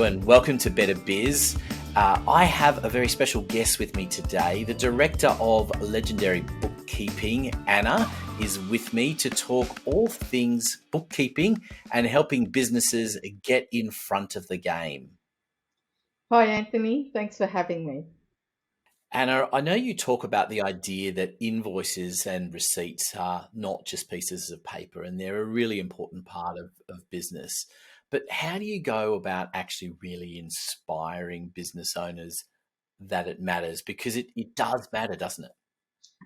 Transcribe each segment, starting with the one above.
and welcome to Better Biz. I have a very special guest with me today. The Director of Legendary Bookkeeping, Anna, is with me to talk all things bookkeeping and helping businesses get in front of the game. Hi, Anthony. Thanks for having me. Anna, I know you talk about the idea that invoices and receipts are not just pieces of paper, and they're a really important part of business. But how do you go about actually really inspiring business owners that it matters? Because it does matter, doesn't it?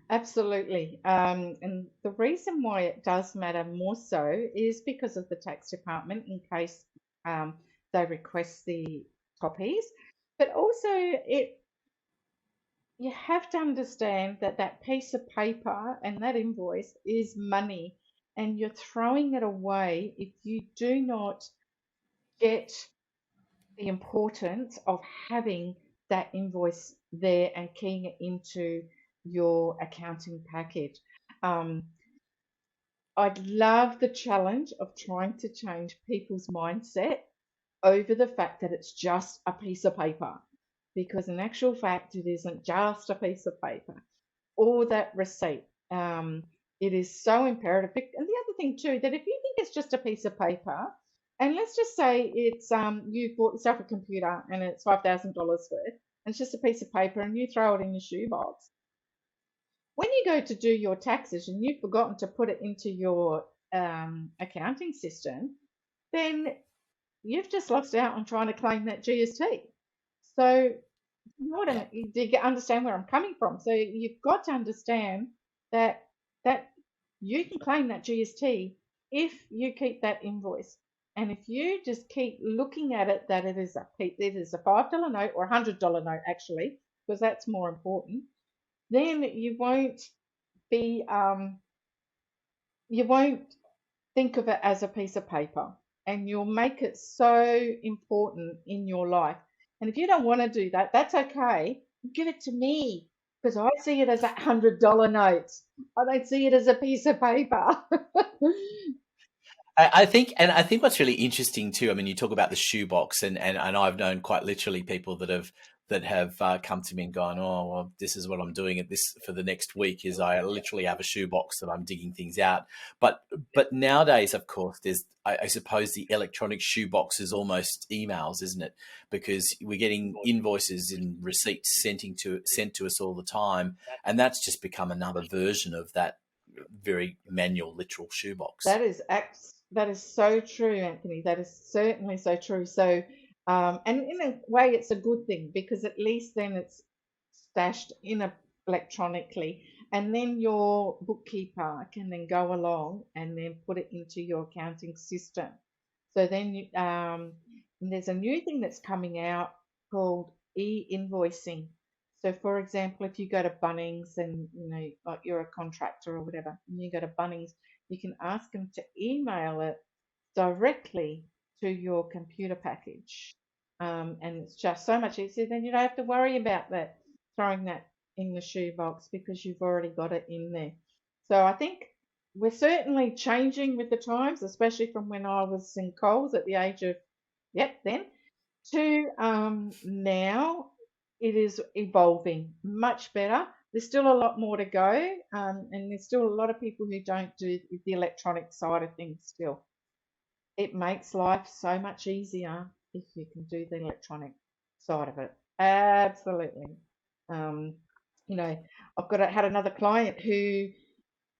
Absolutely. And the reason why it does matter more so is because of the tax department in case um, they request the copies. But also, you have to understand that that piece of paper and that invoice is money, and you're throwing it away if you do not get the importance of having that invoice there and keying it into your accounting package. Um, I'd love the challenge of trying to change people's mindset over the fact that it's just a piece of paper, because in actual fact, it isn't just a piece of paper or that receipt. It is so imperative. And the other thing too, that if you think it's just a piece of paper, and let's just say it's you bought yourself a computer and it's $5,000 worth, and it's just a piece of paper, and you throw it in your shoebox. When you go to do your taxes and you've forgotten to put it into your accounting system, then you've just lost out on trying to claim that GST. So you know what Yeah. do you understand where I'm coming from? So you've got to understand that that you can claim that GST if you keep that invoice, and if you just keep looking at it that it is a $5 note or $100 note actually, because that's more important, then be you won't think of it as a piece of paper, and you'll make it so important in your life. And if you don't want to do that, that's okay. Give it to me, because I see it as $100 notes. I don't see it as a piece of paper. I think what's really interesting too. I mean, you talk about the shoebox, and I've known quite literally people that have come to me and gone, "Oh, well, this is what I'm doing at this for the next week. Is I literally have a shoebox that I'm digging things out." But nowadays, of course, there's I suppose the electronic shoebox is almost emails, isn't it? Because we're getting invoices and receipts sent to us all the time, and that's just become another version of that very manual, literal shoebox. That is so true, Anthony. That is certainly so true. So, and in a way, it's a good thing, because at least then it's stashed electronically, and then your bookkeeper can then go along and then put it into your accounting system. So then there's a new thing that's coming out called e-invoicing. So for example, if you go to Bunnings and like you're a contractor or whatever, and you go to Bunnings, you can ask them to email it directly to your computer package. And it's just so much easier. Then you don't have to worry about that, throwing that in the shoebox, because you've already got it in there. So I think we're certainly changing with the times, especially from when I was in Coles at the age of, then, to now. It is evolving much better. There's still a lot more to go, and there's still a lot of people who don't do the electronic side of things still. It makes life so much easier if you can do the electronic side of it. Absolutely. Um, you know, had another client who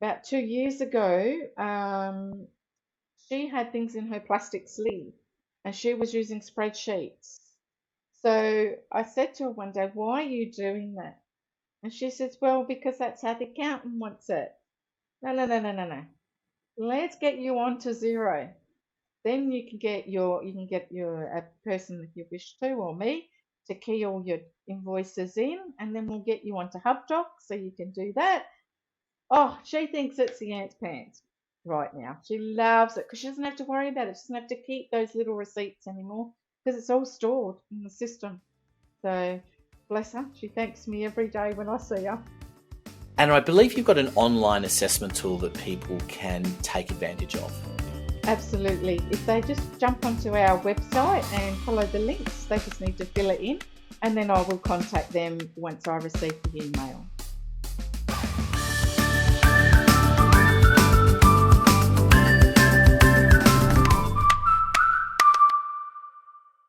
about 2 years ago, she had things in her plastic sleeve, and she was using spreadsheets. So I said to her one day, "Why are you doing that?" And she says, "Well, because that's how the accountant wants it." No, no, no, no, no, no. Let's get you on to Xero. Then you can get your a person if you wish to, or me, to key all your invoices in, and then we'll get you onto HubDoc so you can do that. Oh, she thinks it's the ant's pants right now. She loves it because she doesn't have to worry about it. She doesn't have to keep those little receipts anymore, because it's all stored in the system. So bless her. She thanks me every day when I see her. And I believe you've got an online assessment tool that people can take advantage of. Absolutely. If they just jump onto our website and follow the links, they just need to fill it in, and then I will contact them once I receive the email.